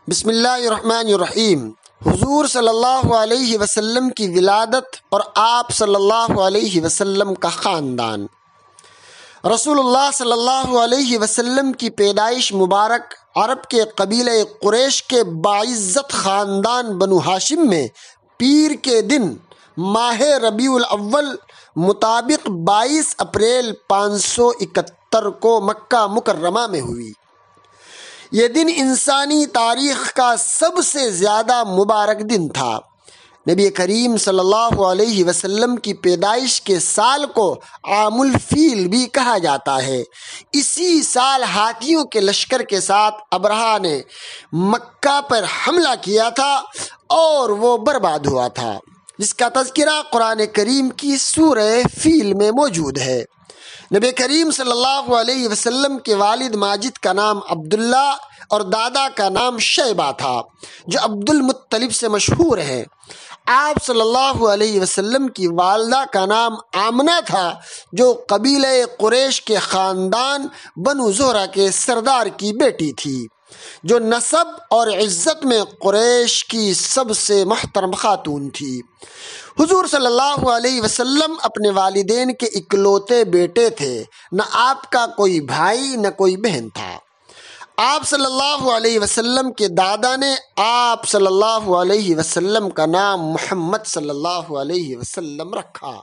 بسم اللہ الرحمن الرحیم۔ حضور صلی اللہ علیہ وسلم کی ولادت اور آپ صلی اللہ علیہ وسلم کا خاندان۔ رسول اللہ صلی اللہ علیہ وسلم کی پیدائش مبارک عرب کے قبیلہ قریش کے باعزت خاندان بنو ہاشم میں پیر کے دن ماہ ربیع الاول مطابق 22 اپریل 571 کو مکہ مکرمہ میں ہوئی۔ یہ دن انسانی تاریخ کا سب سے زیادہ مبارک دن تھا۔ نبی کریم صلی اللہ علیہ وسلم کی پیدائش کے سال کو عام الفیل بھی کہا جاتا ہے۔ اسی سال ہاتھیوں کے لشکر کے ساتھ ابرہہ نے مکہ پر حملہ کیا تھا اور وہ برباد ہوا تھا، جس کا تذکرہ قرآن کریم کی سورہ فیل میں موجود ہے۔ نبی کریم صلی اللہ علیہ وسلم کے والد ماجد کا نام عبداللہ اور دادا کا نام شیبہ تھا، جو عبد المطلب سے مشہور ہیں۔ آپ صلی اللہ علیہ وسلم کی والدہ کا نام آمنہ تھا، جو قبیلہ قریش کے خاندان بنو زہرہ کے سردار کی بیٹی تھی، جو نسب اور عزت میں قریش کی سب سے محترم خاتون تھی۔ حضور صلی اللہ علیہ وسلم اپنے والدین کے اکلوتے بیٹے تھے، نہ آپ کا کوئی بھائی نہ کوئی بہن تھا۔ آپ صلی اللہ علیہ وسلم کے دادا نے آپ صلی اللہ علیہ وسلم کا نام محمد صلی اللہ علیہ وسلم رکھا۔